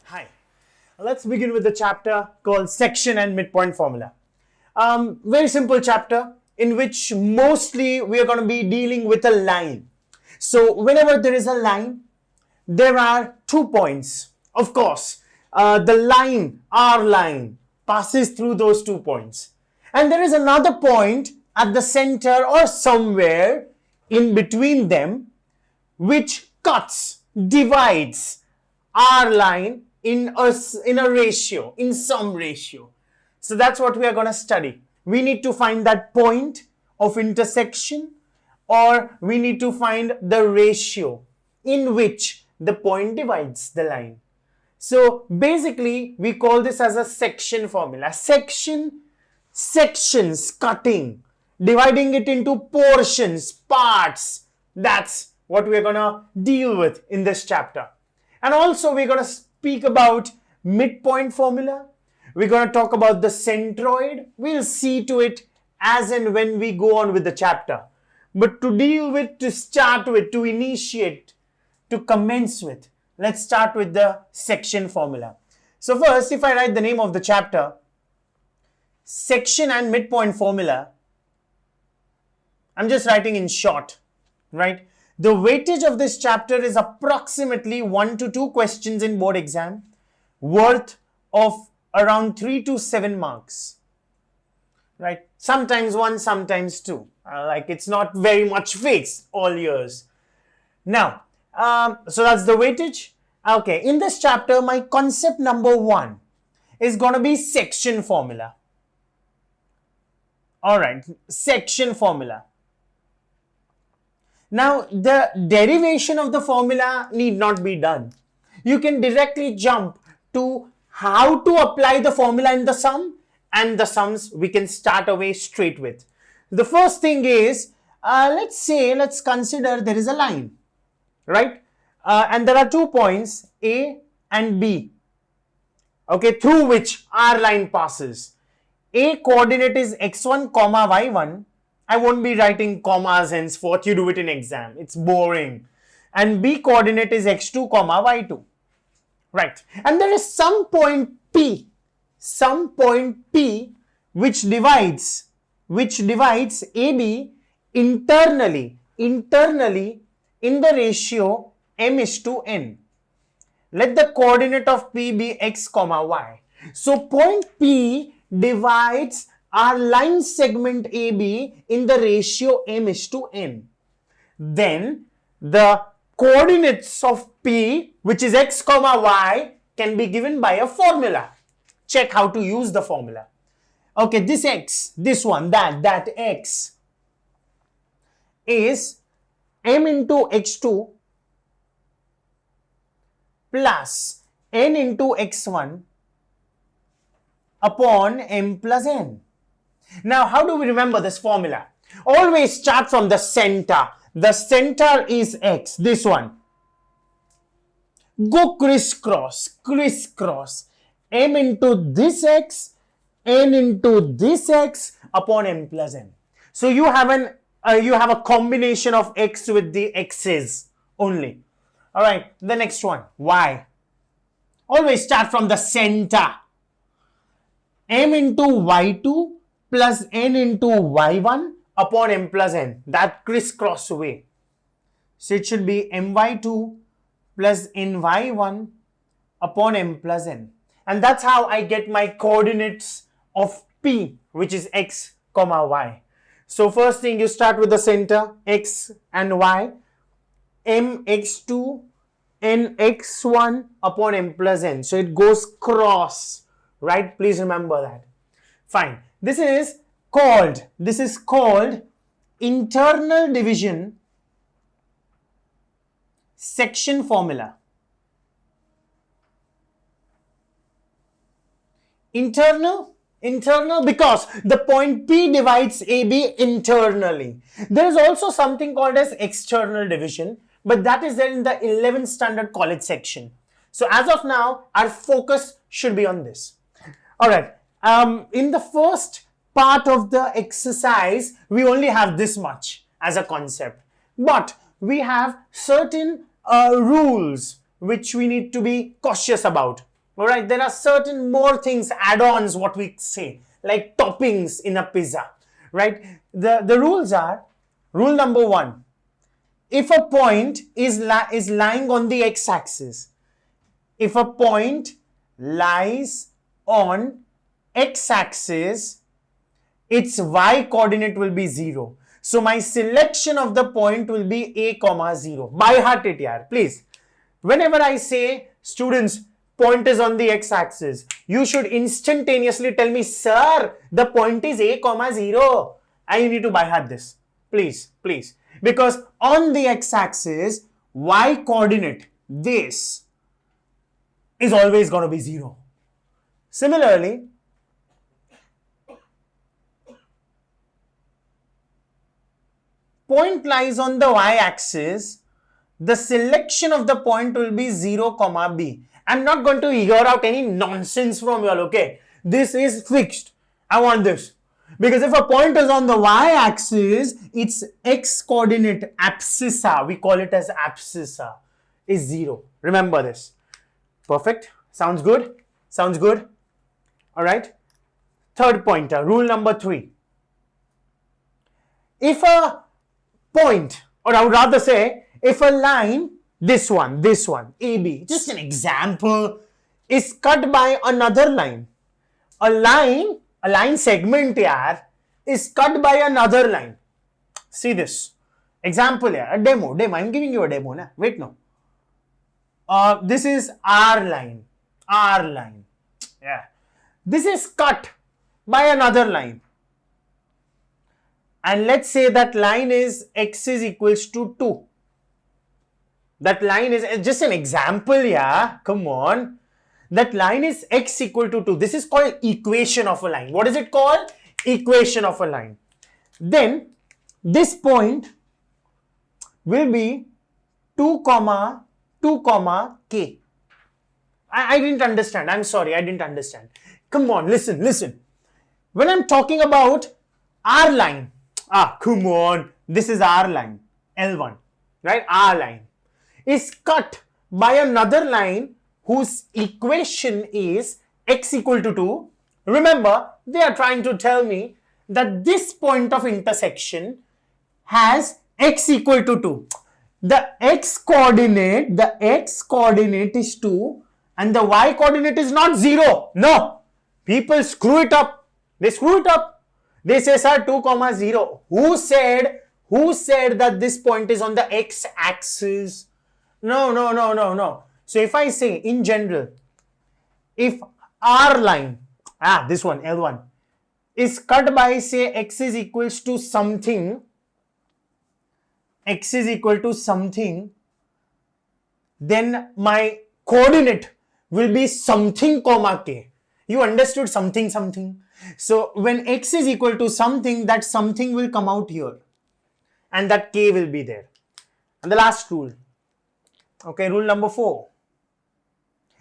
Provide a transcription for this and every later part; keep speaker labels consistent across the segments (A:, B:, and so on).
A: Hi, let's begin with the chapter called Section and Midpoint Formula. Very simple chapter in which mostly we are going to be dealing with a line. So whenever there is a line, there are 2 points. Of course, the line, our line, passes through those 2 points. And there is another point at the center or somewhere in between them which cuts, divides our line in a ratio, in some ratio. So that's what we are going to study. We need to find that point of intersection, or we need to find the ratio in which the point divides the line. So basically we call this as a section formula. Section, sections, cutting, dividing it into portions, parts. That's what we're going to deal with in this chapter. And also we're going to speak about midpoint formula. We're going to talk about the centroid. We'll see to it as and when we go on with the chapter. But to deal with, to start with, to initiate, to commence with, let's start with the section formula. So first, if I write the name of the chapter, section and midpoint formula, I'm just writing in short, right? The weightage of this chapter is approximately 1 to 2 questions in board exam, worth of around 3 to 7 marks, right? Sometimes 1, sometimes 2. Like it's not very much fixed all years. Now, so that's the weightage. Okay, in this chapter, my concept number 1 is going to be section formula. All right, section formula. Now, the derivation of the formula need not be done. You can directly jump to how to apply the formula in the sum, and the sums we can start away straight with. The first thing is, let's consider there is a line, right? And there are 2 points, A and B, okay, through which our line passes. A coordinate is x1, comma y1. I won't be writing commas henceforth, you do it in exam. It's boring. And B coordinate is x2, comma y2. Right. And there is some point P which divides AB internally in the ratio m:n. Let the coordinate of P be x, comma y. So point P divides our line segment AB in the ratio m:n. Then the coordinates of P, which is x, comma y, can be given by a formula. Check how to use the formula. Okay, this x, this one, that x is m into x2 plus n into x1 upon m plus n. Now, how do we remember this formula? Always start from the center. The center is x, this one. Go crisscross, m into this x, n into this x upon m plus n. So you have a combination of x with the x's only. All right, the next one, y. Always start from the center. M into y2 plus n into y1 upon m plus n, that crisscross way. So it should be my2 plus ny1 upon m plus n. And that's how I get my coordinates of P, which is x, comma y. So first thing, you start with the center, x and y, mx2 n x1 upon m plus n. So it goes cross, right? Please remember that. Fine. This is called internal division section formula. Internal because the point P divides AB internally. There is also something called as external division, but that is there in the 11th standard college section. So as of now, our focus should be on this. All right. In the first part of the exercise, we only have this much as a concept. But we have certain rules which we need to be cautious about. Alright, there are certain more things, add-ons, what we say, like toppings in a pizza. Right? The rules are, rule number 1, if a point is lying on the x-axis, if a point lies on x-axis, its y-coordinate will be 0. So my selection of the point will be a comma 0. By heart it, yaar, please. Whenever I say, students, point is on the x-axis, you should instantaneously tell me, sir, the point is a comma 0. I need to by heart this. Please, please. Because on the x-axis, y-coordinate, this, is always going to be 0. Similarly, point lies on the y-axis, the selection of the point will be 0 comma b. I'm not going to figure out any nonsense from you all, okay? This is fixed. I want this. Because if a point is on the y-axis, its x-coordinate abscissa, we call it as abscissa, is 0. Remember this. Perfect. Sounds good? Sounds good? Alright. Third pointer, rule number 3. If a point, or I would rather say, if a line, this one, AB, just an example, is cut by another line. A line segment yaar, is cut by another line. See this. Example yaar, a demo. I'm giving you a demo. Na? Wait, no. This is R line. Yeah. This is cut by another line. And let's say that line is x is equals to 2. That line is just an example, yeah. Come on. That line is x equal to 2. This is called equation of a line. What is it called? Equation of a line. Then this point will be 2 comma k. I didn't understand. I'm sorry, I didn't understand. Come on, listen. When I'm talking about R line, come on, this is R line, L1, right? R line is cut by another line whose equation is x equal to 2. Remember, they are trying to tell me that this point of intersection has x equal to 2. The x coordinate is 2 and the y coordinate is not 0. No. People screw it up. They screw it up. They say, sir, 2 comma 0. Who said that this point is on the x axis? No. So if I say in general, if R line, this one, L1, is cut by say x is equals to something, then my coordinate will be something comma k. You understood something. So when x is equal to something, that something will come out here and that k will be there. And the last rule, okay, rule number 4.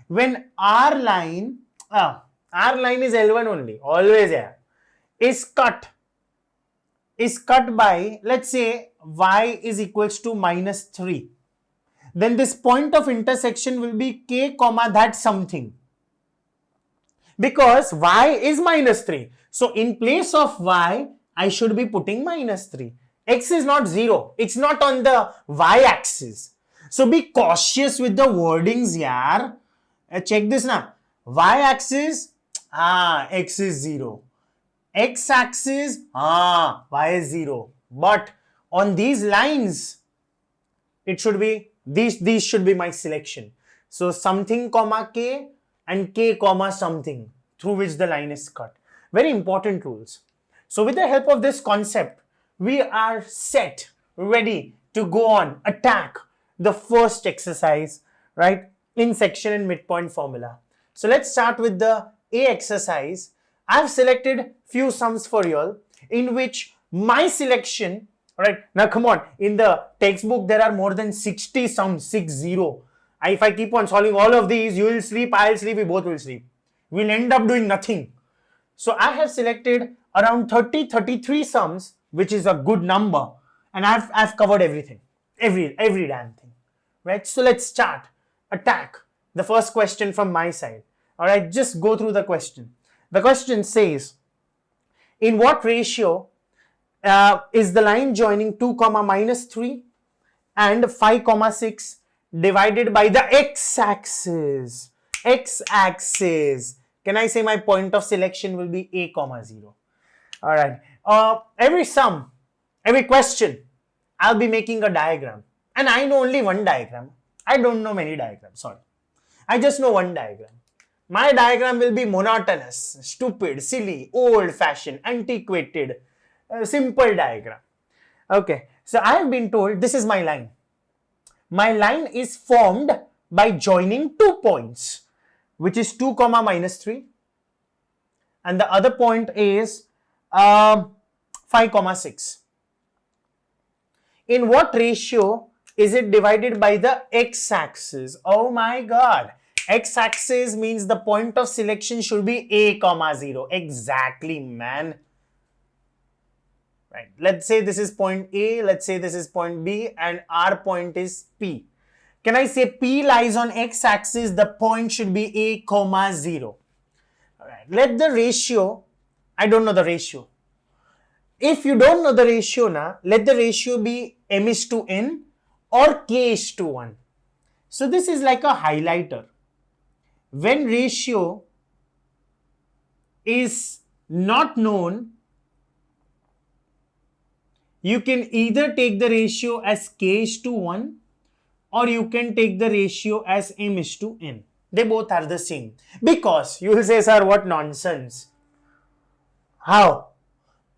A: When R line is L1 only, always is cut by, let's say, y is equals to minus 3. Then this point of intersection will be k comma that something. Because y is minus 3. So in place of y, I should be putting minus 3. X is not 0. It's not on the y-axis. So be cautious with the wordings, yaar. Check this now. Y-axis, x is 0. X-axis, y is 0. But on these lines, it should be, these should be my selection. So something comma k and k comma something through which the line is cut. Very important rules. So with the help of this concept, we are set, ready to go on, attack the first exercise, right, in section and midpoint formula. So let's start with the A exercise. I've selected few sums for you all in which my selection, right, now come on, in the textbook there are more than 60 sums, 60. If I keep on solving all of these, you will sleep, I'll sleep, we both will sleep. We'll end up doing nothing. So I have selected around 30, 33 sums, which is a good number. And I've covered everything, every damn thing, right? So let's start, attack the first question from my side. All right, just go through the question. The question says, in what ratio is the line joining 2 comma minus 3 and 5 comma 6 divided by the x-axis? X-axis. Can I say my point of selection will be a comma 0? All right. Every sum, every question, I'll be making a diagram. And I know only one diagram. I don't know many diagrams, sorry. I just know one diagram. My diagram will be monotonous, stupid, silly, old-fashioned, antiquated, simple diagram. Okay, so I have been told this is my line. My line is formed by joining 2 points, which is 2 comma minus 3. And the other point is 5 comma 6. In what ratio is it divided by the x-axis? Oh my god. X-axis means the point of selection should be a comma 0. Exactly, man. Right. Let's say this is point A, let's say this is point B, and our point is P. Can I say P lies on x-axis? The point should be a comma 0. All right. Let the ratio, I don't know the ratio. If you don't know the ratio, let the ratio be m is to n or k is to 1. So this is like a highlighter. When ratio is not known, you can either take the ratio as k is to 1 or you can take the ratio as m is to n. They both are the same. Because you will say, sir, what nonsense. How?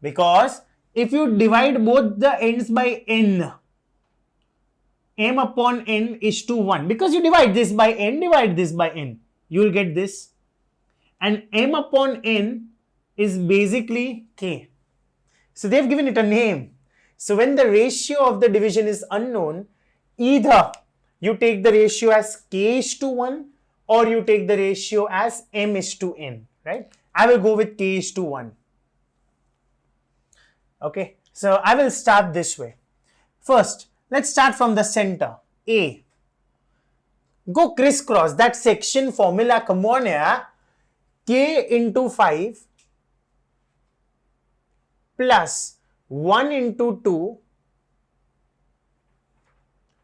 A: Because if you divide both the ends by n, m upon n is to 1. Because you divide this by n, divide this by n. You will get this. And m upon n is basically k. So they have given it a name. So when the ratio of the division is unknown, either you take the ratio as k is to 1 or you take the ratio as m is to n, right? I will go with k is to 1. Okay, so I will start this way. First, let's start from the center, A. Go crisscross that section formula, come on here. K into 5 plus 1 into 2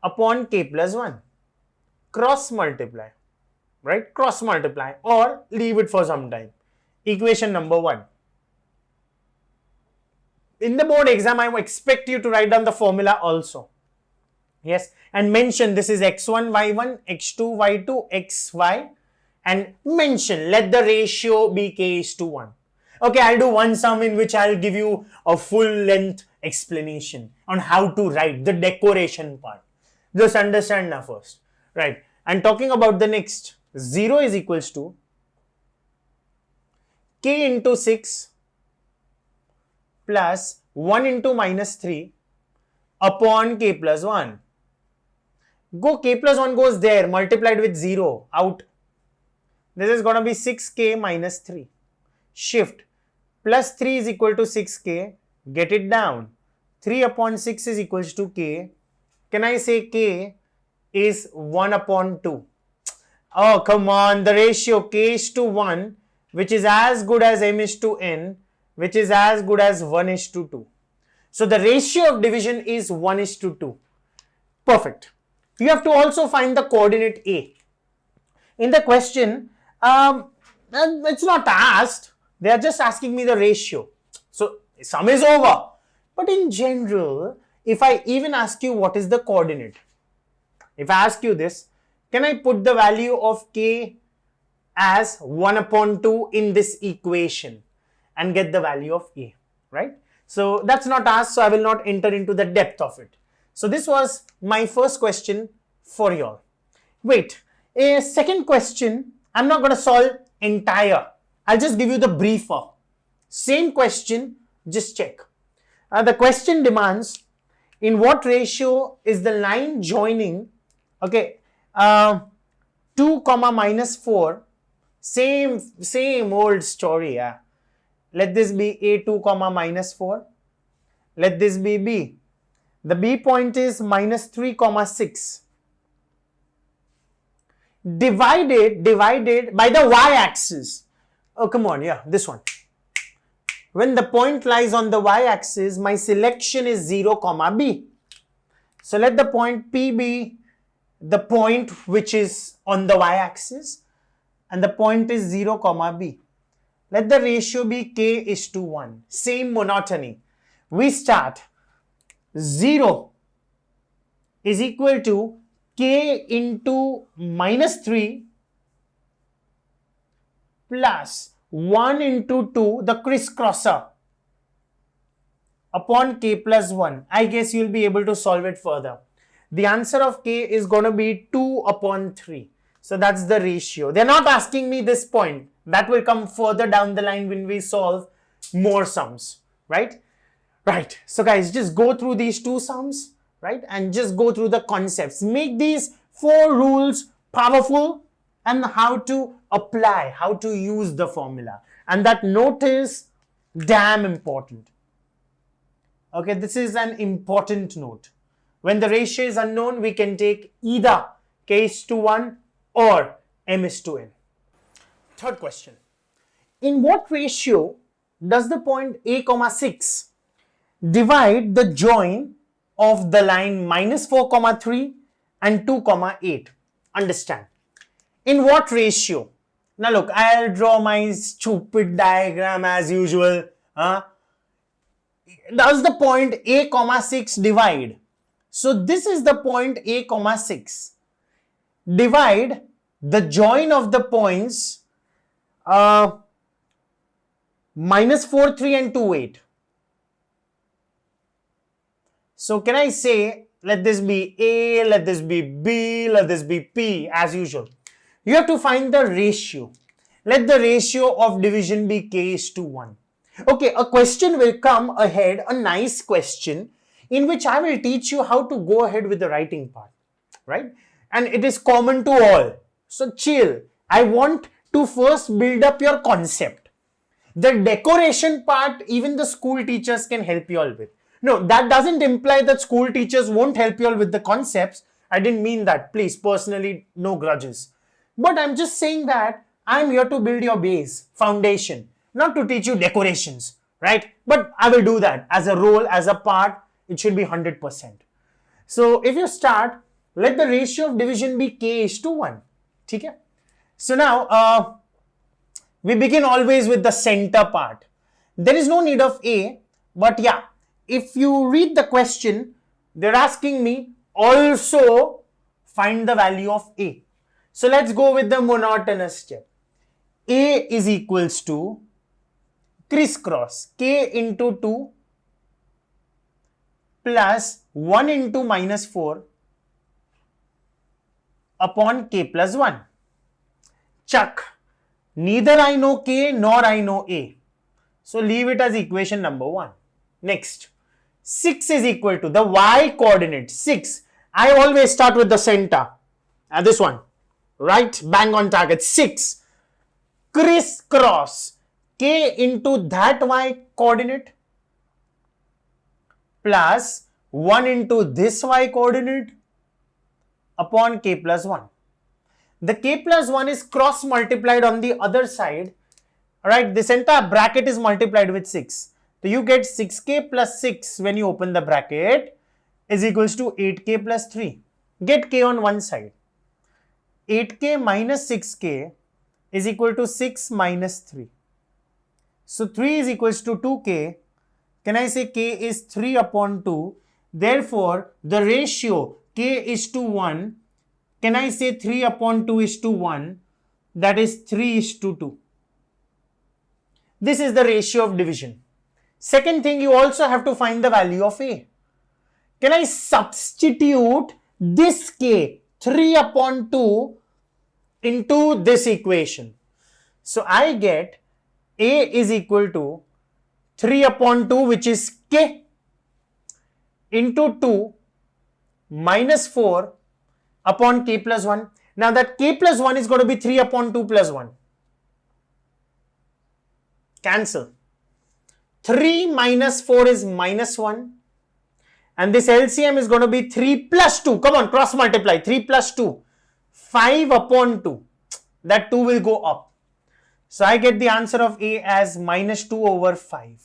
A: upon k plus 1. Cross multiply, right? Cross multiply or leave it for some time. Equation number 1. In the board exam, I expect you to write down the formula also. Yes, and mention this is x1, y1, x2, y2, xy, and mention, let the ratio be k is to 1. Okay, I'll do one sum in which I'll give you a full length explanation on how to write the decoration part. Just understand now first, right? And talking about the next, 0 is equals to k into 6 plus 1 into minus 3 upon k plus 1. Go k plus 1 goes there, multiplied with 0, out. This is going to be 6k minus 3. Shift, plus 3 is equal to 6k, get it down. 3 upon 6 is equals to k. Can I say k is 1 upon 2? Oh, come on, the ratio k is to 1, which is as good as m is to n, which is as good as 1 is to 2. So the ratio of division is 1 is to 2. Perfect. You have to also find the coordinate A. In the question, it's not asked. They are just asking me the ratio. So sum is over. But in general, if I even ask you what is the coordinate, if I ask you this, can I put the value of k as 1 upon 2 in this equation and get the value of A, right? So that's not asked, so I will not enter into the depth of it. So this was my first question for you all. Wait, a second question, I'm not going to solve entire. I'll just give you the briefer. Same question, just check. The question demands, in what ratio is the line joining, okay, 2 comma minus 4, same old story, yeah. Let this be A2 comma minus 4. Let this be B. The B point is minus 3 comma 6. Divided by the y-axis. Oh, come on, yeah, this one. When the point lies on the y-axis, my selection is 0 comma B. So let the point P be the point which is on the y-axis, and the point is 0 comma B. Let the ratio be K is to 1. Same monotony. We start 0 is equal to K into minus 3 plus 1 into 2, the crisscrosser, upon K plus 1. I guess you'll be able to solve it further. The answer of K is going to be 2 upon 3. So that's the ratio. They're not asking me this point. That will come further down the line when we solve more sums, right? Right. So guys, just go through these two sums, right? And just go through the concepts. Make these 4 rules powerful and how to apply, how to use the formula. And that note is damn important. Okay, this is an important note. When the ratio is unknown, we can take either K is to 1 or M is to N. Third question. In what ratio does the point A, 6 divide the join of the line minus 4, 3 and 2, 8? Understand. In what ratio? Now look, I'll draw my stupid diagram as usual. Does the point A, 6 divide? So this is the point A, 6. Divide the join of the points minus 4, 3 and 2, 8. So can I say, let this be A, let this be B, let this be P as usual. You have to find the ratio. Let the ratio of division be K is to 1. Okay, a question will come ahead, a nice question, in which I will teach you how to go ahead with the writing part, right? And it is common to all. So chill. I want to first build up your concept. The decoration part, even the school teachers can help you all with. No, that doesn't imply that school teachers won't help you all with the concepts. I didn't mean that. Please, personally, no grudges. But I'm just saying that I'm here to build your base, foundation, not to teach you decorations, right? But I will do that as a role, as a part. It should be 100%. So if you start, let the ratio of division be K is to 1. Okay? So now, we begin always with the center part. There is no need of A, but yeah, if you read the question, they're asking me also find the value of A. So let's go with the monotonous step. A is equals to crisscross K into 2 plus 1 into minus 4 upon K plus 1. Chuck. Neither I know K nor I know A. So leave it as equation number 1. Next. 6 is equal to the y coordinate. 6. I always start with the center. This one. Right? Bang on target. 6. Crisscross K into that y coordinate plus 1 into this y coordinate upon K plus 1. The K plus 1 is cross multiplied on the other side. Alright, this entire bracket is multiplied with 6. So you get 6K plus 6 when you open the bracket is equals to 8K plus 3. Get K on one side. 8K minus 6K is equal to 6 minus 3. So 3 is equals to 2K. Can I say K is 3 upon 2? Therefore, the ratio K is to 1. Can I say 3 upon 2 is to 1? That is 3 is to 2. This is the ratio of division. Second thing, you also have to find the value of A. Can I substitute this K, 3 upon 2, into this equation? So I get A is equal to 3 upon 2, which is K, into 2 minus 4 upon K plus 1. Now that K plus 1 is going to be 3 upon 2 plus 1. Cancel. 3 minus 4 is minus 1. And this LCM is going to be 3 plus 2. Come on, cross multiply. 3 plus 2. 5 upon 2. That 2 will go up. So I get the answer of A as minus 2 over 5.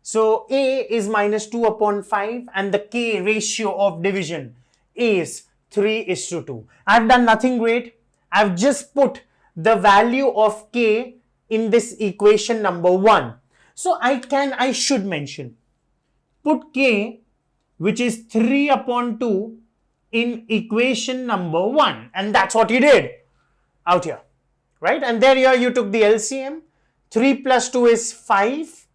A: So A is minus 2 upon 5 and the K ratio of division is 3:2. I've done nothing great. I've just put the value of K in this equation number 1. So I should mention, put K, which is 3 upon 2 in equation number 1. And that's what you did out here, right? And there you took the LCM. 3 plus 2 is 5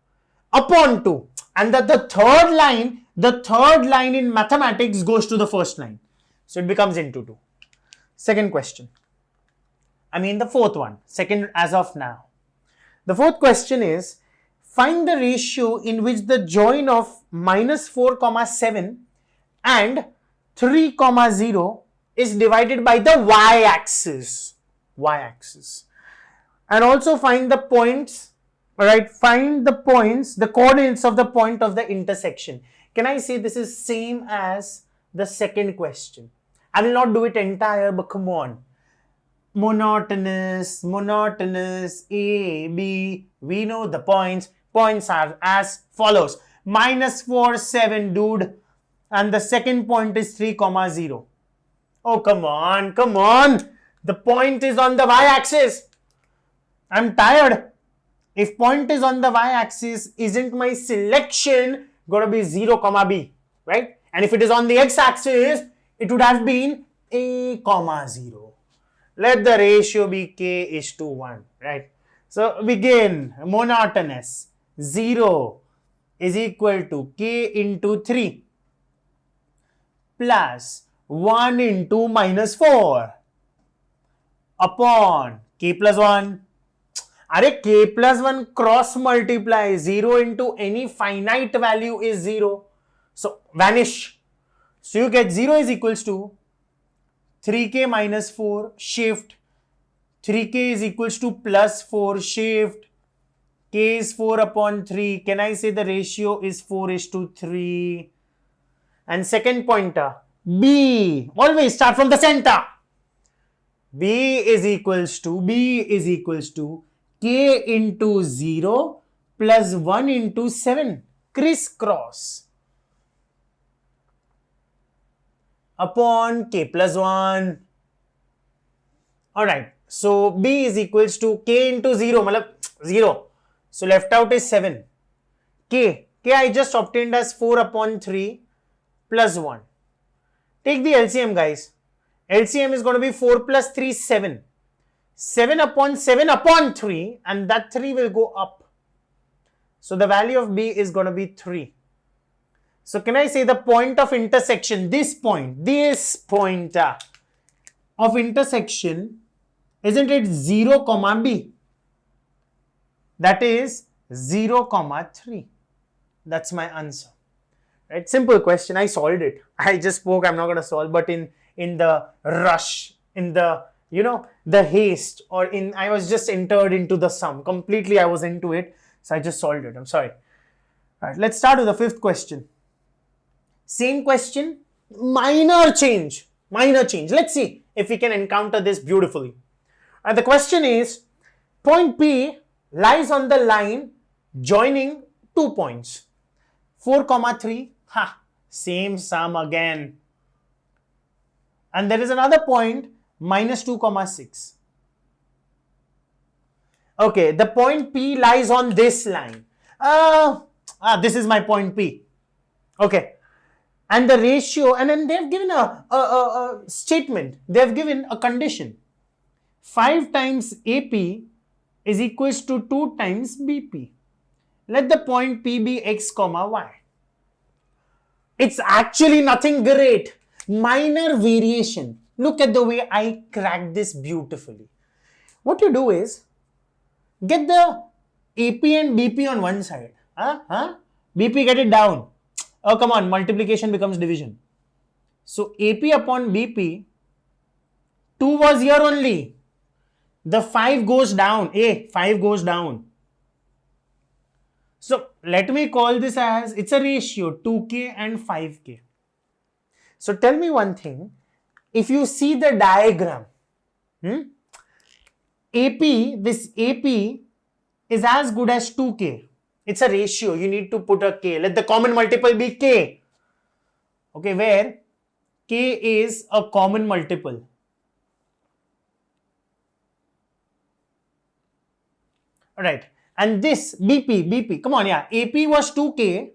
A: upon 2. And the third line in mathematics goes to the first line. So it becomes into 2. Second question. The fourth one. Second as of now. The fourth question is, find the ratio in which the join of minus 4, 7 and 3, 0 is divided by the y-axis. And also find the points, right? Find the points, the coordinates of the point of the intersection. Can I say this is same as the second question? I will not do it entire, but come on. Monotonous, A, B, we know the points. Points are as follows. Minus 4, 7, dude. And the second point is 3, 0. Oh, come on. The point is on the y-axis. I'm tired. If point is on the y-axis, isn't my selection going to be 0, B, right? And if it is on the x-axis, it would have been A, 0. Let the ratio be K:1, right? So begin. Monotonous. 0 is equal to K into 3 plus 1 into minus 4 upon K plus 1. K plus 1 cross multiply. 0 into any finite value is 0. So vanish. So you get 0 is equals to 3K minus 4 shift. 3K is equals to plus 4 shift. K is 4 upon 3. Can I say the ratio is 4:3? And second pointer, B. Always start from the center. B is equals to K into 0 plus 1 into 7. Crisscross. Upon K plus 1. Alright. So B is equals to K into 0. 0. So left out is 7. K I just obtained as 4 upon 3 plus 1. Take the LCM, guys. LCM is going to be 4 plus 3, 7. 7 upon 3, and that 3 will go up. So the value of B is going to be 3. So can I say the point of intersection, this point of intersection, isn't it 0, B? That is 0, 3. That's my answer. Right? Simple question. I solved it. I just spoke. I'm not going to solve, but in the rush, in the the haste, or I was just entered into the sum. Completely, I was into it. So I just solved it. I'm sorry. All right. Let's start with the fifth question. Same question, minor change. Let's see if we can encounter this beautifully. The question is, point P lies on the line joining 2 points. 4, 3. Same sum again. And there is another point, minus 2, 6. Okay, the point P lies on this line. This is my point P. Okay. And the ratio, and then they have given a statement. They have given a condition. 5 times AP is equals to 2 times BP. Let the point P be x, y. It's actually nothing great. Minor variation. Look at the way I cracked this beautifully. What you do is, get the AP and BP on one side. BP, get it down. Oh, come on, multiplication becomes division. So AP upon BP, 2 was here only. The 5 goes down. 5 goes down. So let me call this as, it's a ratio, 2k and 5k. So tell me one thing. If you see the diagram, this AP is as good as 2k. It's a ratio. You need to put a k. Let the common multiple be k. Okay, where k is a common multiple. Alright. And this BP, come on, yeah. AP was 2k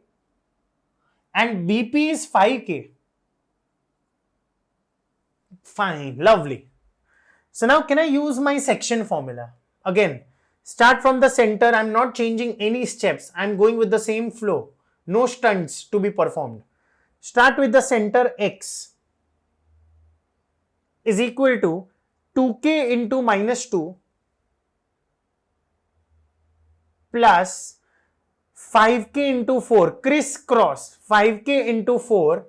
A: and BP is 5k. Fine, lovely. So now can I use my section formula? Again, start from the center. I'm not changing any steps. I'm going with the same flow. No stunts to be performed. Start with the center x is equal to 2k into minus 2 plus 5k into 4, crisscross 5k into 4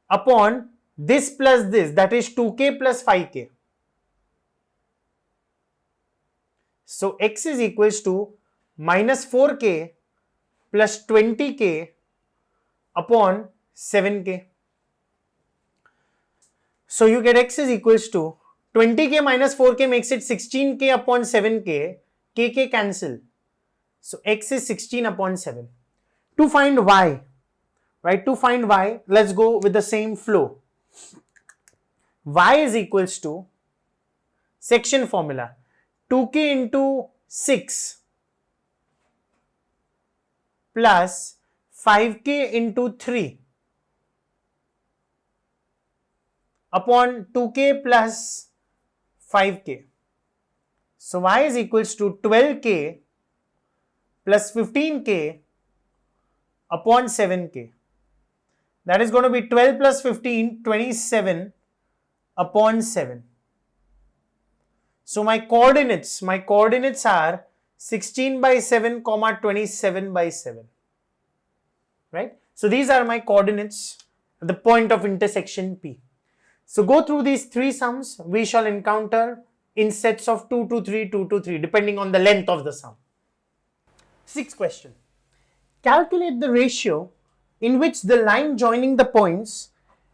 A: upon this plus this, that is 2k plus 5k. So x is equals to minus 4k plus 20k upon 7k. So you get x is equals to 20k minus 4k makes it 16k upon 7k, kk cancel. So x is 16 upon 7. To find y, right, to find y, let's go with the same flow. Y is equals to section formula, 2k into 6 plus 5k into 3 upon 2k plus 5k. So y is equals to 12k plus 15k upon 7k. That is going to be 12 plus 15, 27 upon 7. So my coordinates are 16 by 7, 27 by 7. Right? So these are my coordinates at the point of intersection P. So go through these three sums. We shall encounter in sets of 2 to 3, 2 to 3, depending on the length of the sum. Sixth question. Calculate the ratio in which the line joining the points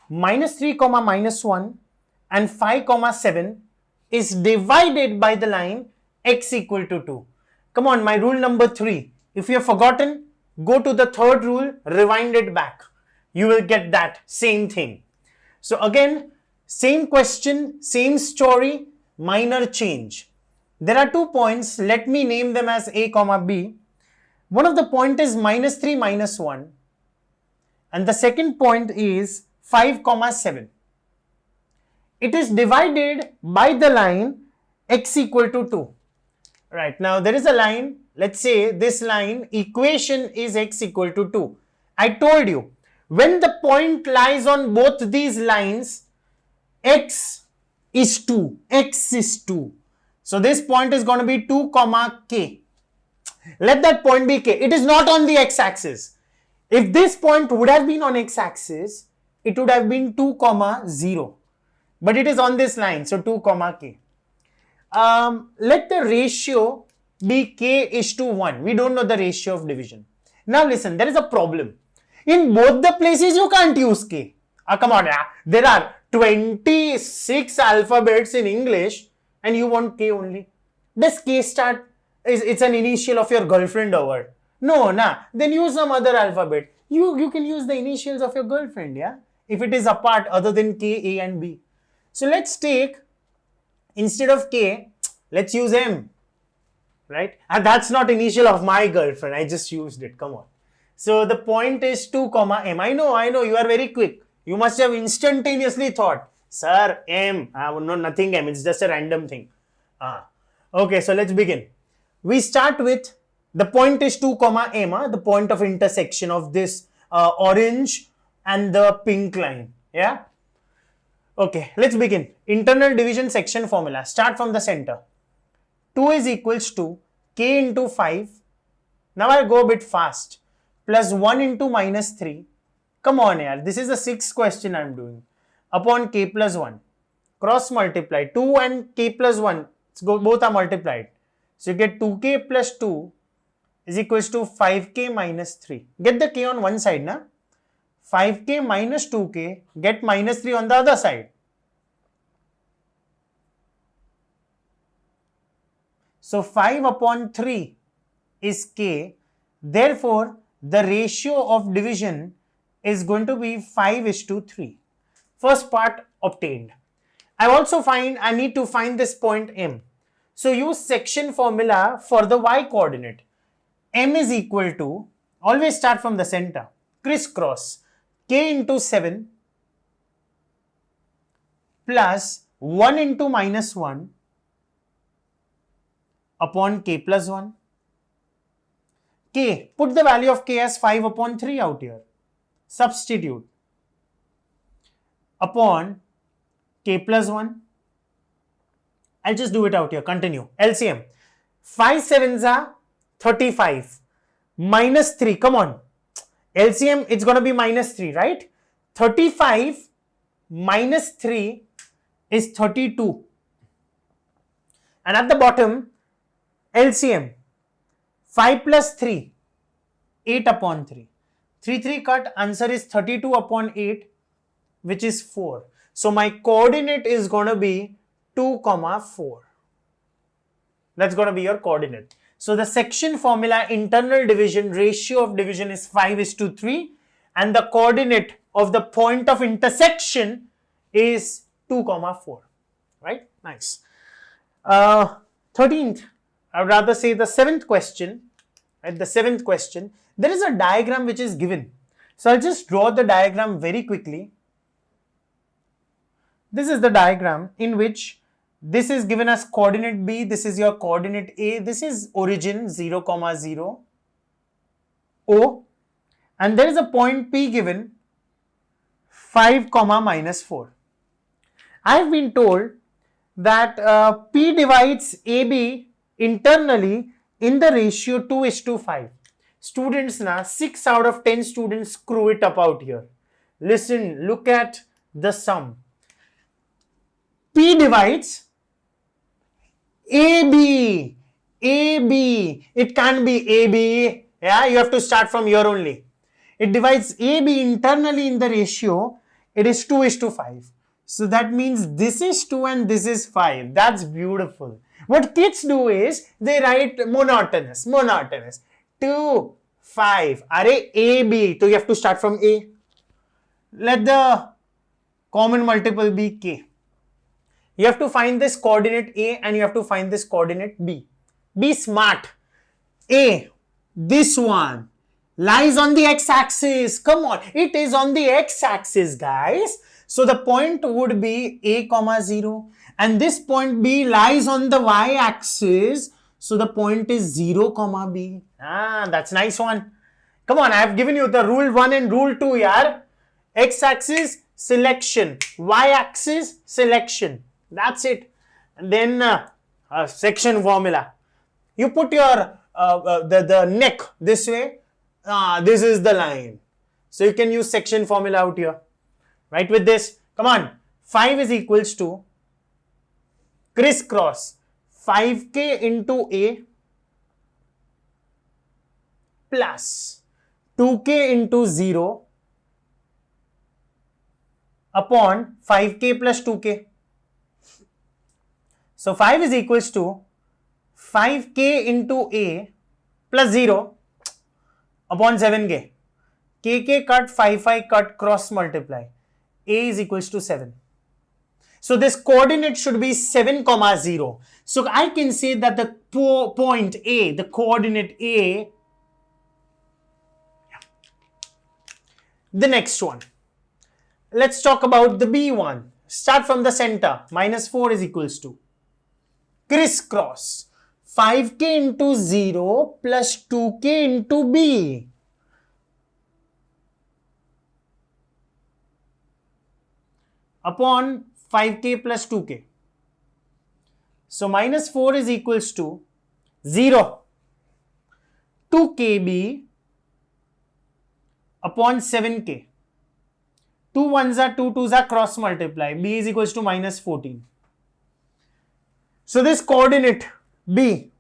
A: minus 3, minus 1 and 5, 7 is divided by the line x equal to 2. Come on, my rule number 3. If you have forgotten, go to the third rule, rewind it back. You will get that same thing. So again, same question, same story, minor change. There are 2 points. Let me name them as A, B. One of the point is minus 3, minus 1. And the second point is 5, 7. It is divided by the line x equal to 2. Right, now there is a line, let's say this line, equation is x equal to 2. I told you, when the point lies on both these lines, x is 2, x is 2. So this point is going to be 2, k. Let that point be k. It is not on the x-axis. If this point would have been on x-axis, it would have been 2, 0. But it is on this line, so 2, k. Let the ratio be k is to 1. We don't know the ratio of division. Now listen, there is a problem. In both the places, you can't use k. Come on, there are 26 alphabets in English and you want k only. Does k start, it's an initial of your girlfriend or what? No, then use some other alphabet. You can use the initials of your girlfriend, yeah? If it is apart other than k, a and b. So let's take, instead of k, let's use m, right? And that's not initial of my girlfriend. I just used it. Come on. So the point is 2, m. I know. You are very quick. You must have instantaneously thought, sir, m. No, nothing m. It's just a random thing. Okay, so let's begin. We start with the point is 2, m. The point of intersection of this orange and the pink line. Yeah. Okay, let's begin. Internal division section formula. Start from the center. 2 is equals to k into 5. Now I'll go a bit fast. Plus 1 into minus 3. Come on, yaar. This is the 6th question I'm doing. Upon k plus 1. cross multiply 2 and k plus 1, both are multiplied. So you get 2k plus 2 is equals to 5k minus 3. Get the k on one side, na? 5k minus 2k, get minus 3 on the other side. So 5 upon 3 is k. Therefore, the ratio of division is going to be 5:3. First part obtained. I need to find this point M. So use section formula for the y coordinate. M is equal to, always start from the center, crisscross, k into 7 plus 1 into minus 1 upon k plus 1. K, put the value of k as 5 upon 3 out here. Substitute upon k plus 1. I'll just do it out here. Continue. LCM. 5 sevens are 35. Minus 3. Come on. LCM, it's going to be minus 3, right? 35 minus 3 is 32. And at the bottom, LCM. 5 plus 3. 8 upon 3. 3 cut. Answer is 32 upon 8, which is 4. So my coordinate is going to be 2, 4. That's going to be your coordinate. So the section formula internal division, ratio of division is 5:3, and the coordinate of the point of intersection is 2, 4. Right? Nice. 13th, I would rather say the 7th question. At the 7th question, there is a diagram which is given. So I'll just draw the diagram very quickly. This is the diagram in which this is given as coordinate B, this is your coordinate A, this is origin 0, 0, O, and there is a point P given 5, minus 4. I have been told that P divides AB internally in the ratio 2:5. Students, 6 out of 10 students screw it up out here. Listen, look at the sum. P divides AB. It can't be AB. Yeah, you have to start from here only. It divides AB internally in the ratio. It is 2:5. So that means this is 2 and this is 5. That's beautiful. What kids do is they write monotonous. 2, 5. Array AB. So you have to start from A. Let the common multiple be K. You have to find this coordinate A and you have to find this coordinate B. Be smart. A, this one, lies on the x-axis. Come on, it is on the x-axis, guys. So the point would be A, 0. And this point B lies on the y-axis. So the point is 0, B. That's nice one. Come on, I have given you the rule 1 and rule 2, yaar. X-axis, selection. Y-axis, selection. That's it. And then section formula. You put your the neck this way. This is the line. So you can use section formula out here. Right with this. Come on. 5 is equals to crisscross 5k into A plus 2k into 0 upon 5k plus 2k. So 5 is equals to 5k into A plus 0 upon 7k. K cut, 5 cut, cross multiply. A is equals to 7. So this coordinate should be 7, 0. So I can say that the point A, the coordinate A. The next one. Let's talk about the B one. Start from the center. -4 is equals to crisscross 5k into 0 plus 2k into B. Upon 5k plus 2k. So -4 is equals to 0. 2kb upon 7k. 2 ones are 2 twos are cross multiply. B is equals to minus 14. So this coordinate B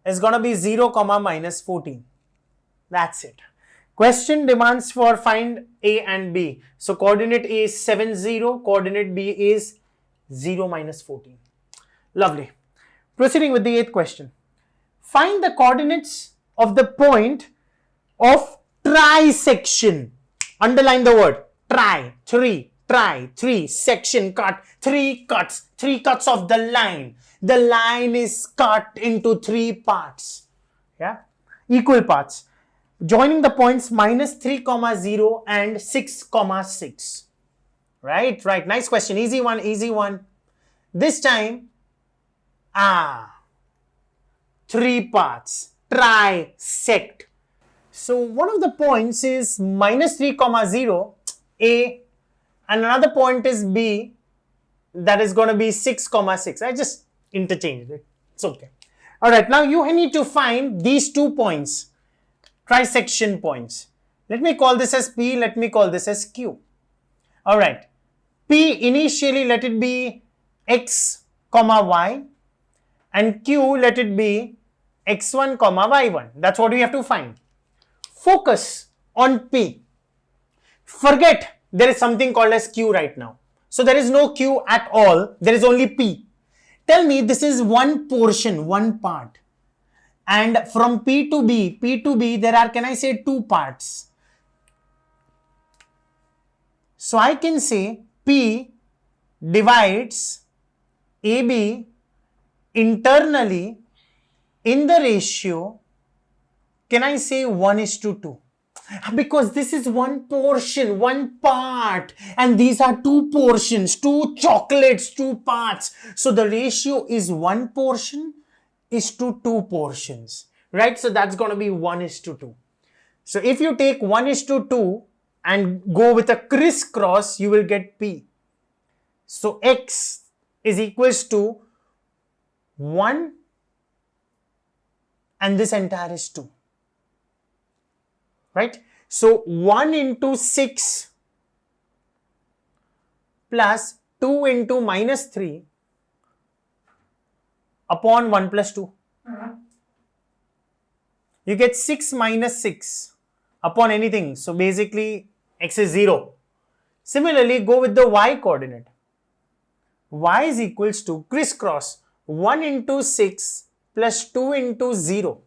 A: is going to be 0 comma minus 14. That's it. Question demands for find A and B. So coordinate A is 7, 0. Coordinate B is 0 minus 14. Lovely. Proceeding with the 8th question. Find the coordinates of the point of trisection. Underline the word tri, 3, section, cut, 3 cuts of the line. The line is cut into 3 parts, yeah, equal parts, joining the points minus 3, 0 and 6, 6. Right, nice question, easy one. This time, 3 parts, trisect. So one of the points is minus 3, 0, A, and another point is B, that is going to be 6, 6. I just interchanged it. It's okay. Alright, now you need to find these 2 points, trisection points. Let me call this as P, let me call this as Q. Alright, P initially let it be X, Y, and Q let it be X1, Y1. That's what we have to find. Focus on P. Forget there is something called as Q right now. So there is no Q at all. There is only P. Tell me this is one portion, one part. And from P to B there are, can I say, 2 parts. So I can say P divides AB internally in the ratio, can I say 1:2? Because this is one portion, one part, and these are 2 portions, 2 chocolates, 2 parts. So the ratio is 1 portion is to 2 portions, right? So that's going to be 1:2. So if you take 1:2 and go with a crisscross, you will get P. So X is equals to 1 and this entire is 2. Right? So 1 into 6 plus 2 into minus 3 upon 1 plus 2. You get 6 minus 6 upon anything. So basically X is 0. Similarly, go with the Y coordinate. Y is equals to crisscross 1 into 6 plus 2 into 0.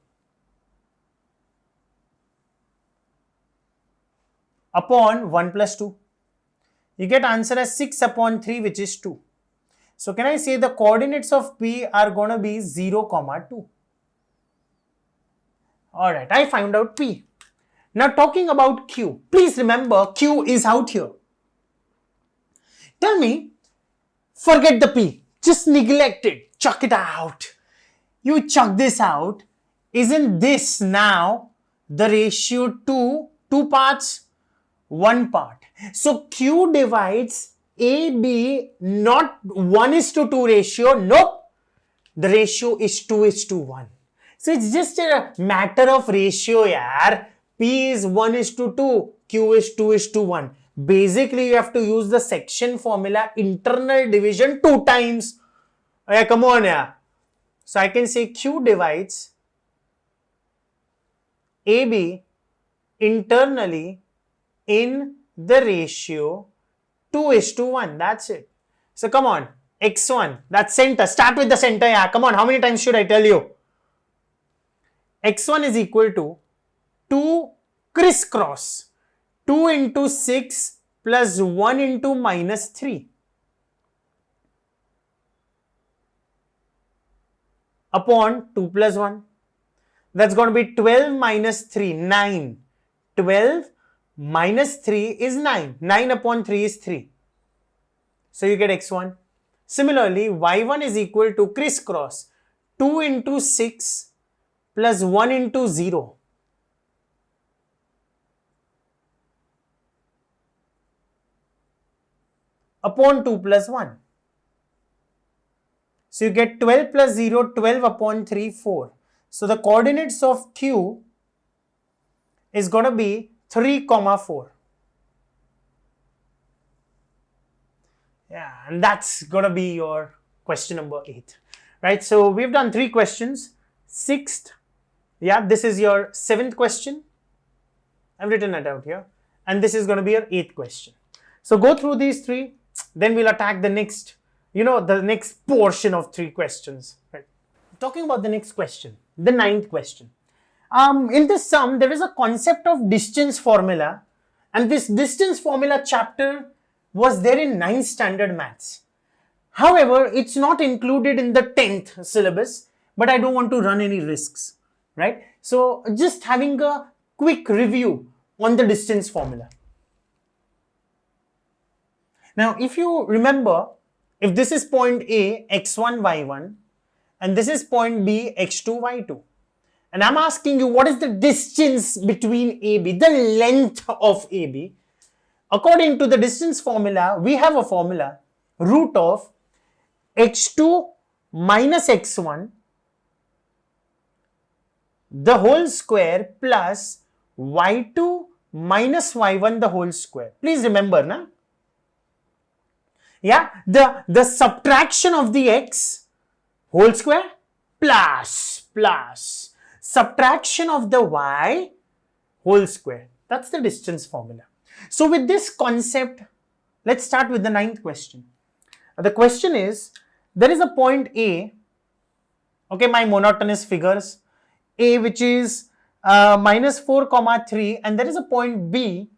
A: Upon 1 plus 2. You get answer as 6 upon 3, which is 2. So can I say the coordinates of P are going to be 0, 2. Alright, I found out P. Now talking about Q. Please remember Q is out here. Tell me, forget the P. Just neglect it. Chuck it out. You chuck this out. Isn't this now the ratio to 2 parts? 1 part. So Q divides AB, not 1:2 ratio. Nope. The ratio is 2:1. So it's just a matter of ratio, yaar. P is 1:2, Q is 2:1. Basically, you have to use the section formula, internal division 2 times. Yeah, come on, yeah. So I can say Q divides AB internally in the ratio 2:1. That's it. So come on, X1, that's center. Start with the center, yeah. Come on, how many times should I tell you? X1 is equal to 2 crisscross 2 into 6 plus 1 into minus 3 upon 2 plus 1. That's going to be 12 minus 3, 9. 12 minus 3 is 9. 9 upon 3 is 3. So you get X1. Similarly, Y1 is equal to crisscross 2 into 6 plus 1 into 0 upon 2 plus 1. So you get 12 plus 0, 12 upon 3, 4. So the coordinates of Q is going to be 3, 4. Yeah, and that's going to be your question number 8. Right, so we've done 3 questions. 6th, yeah, this is your 7th question. I've written it out here. And this is going to be your 8th question. So go through these 3, then we'll attack the next, the next portion of 3 questions. Right. Talking about the next question, the 9th question. In this sum, there is a concept of distance formula, and this distance formula chapter was there in 9th standard maths. However, it's not included in the 10th syllabus, but I don't want to run any risks, right? So just having a quick review on the distance formula. Now, if you remember, if this is point A, x1, y1, and this is point B, x2, y2, and I'm asking you what is the distance between AB, the length of AB. According to the distance formula, we have a formula, root of x2 minus x1 the whole square plus y2 minus y1 the whole square. Please remember, na? Yeah, the subtraction of the x whole square plus subtraction of the y whole square. That's the distance formula. So with this concept, let's start with the 9th question. The question is, there is a point A, okay, my monotonous figures, A which is minus 4 comma 3, and there is a point B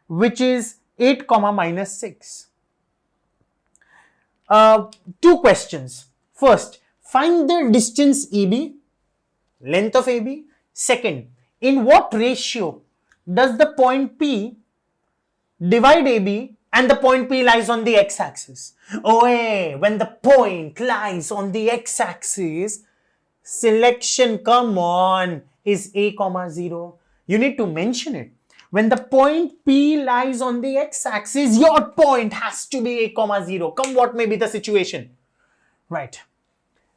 A: which is 8 comma minus 6. 2 questions. First, find the distance AB, length of AB. Second, in what ratio does the point P divide AB and the point P lies on the x-axis? Oh, hey, when the point lies on the x-axis, selection, come on, is A comma 0. You need to mention it. When the point P lies on the x-axis, your point has to be A comma 0. Come what may be the situation. Right.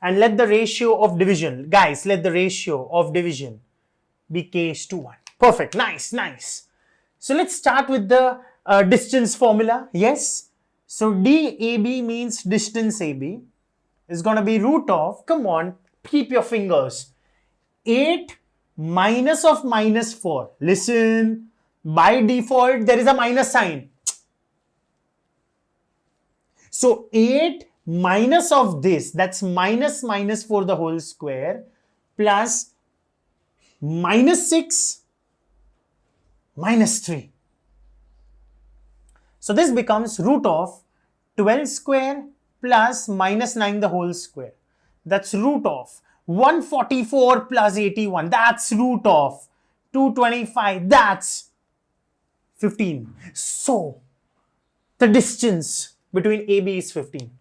A: And let the ratio of division, guys, let the ratio of division be k:1. Perfect. Nice, nice. So let's start with the distance formula. Yes. So DAB means distance AB is going to be root of, come on, keep your fingers, 8 minus of minus 4. Listen. By default, there is a minus sign. So 8 minus of this, that's minus 4 the whole square, plus minus 6 minus 3. So this becomes root of 12 square plus minus 9 the whole square. That's root of 144 plus 81. That's root of 225. That's 15. So the distance between AB is 15.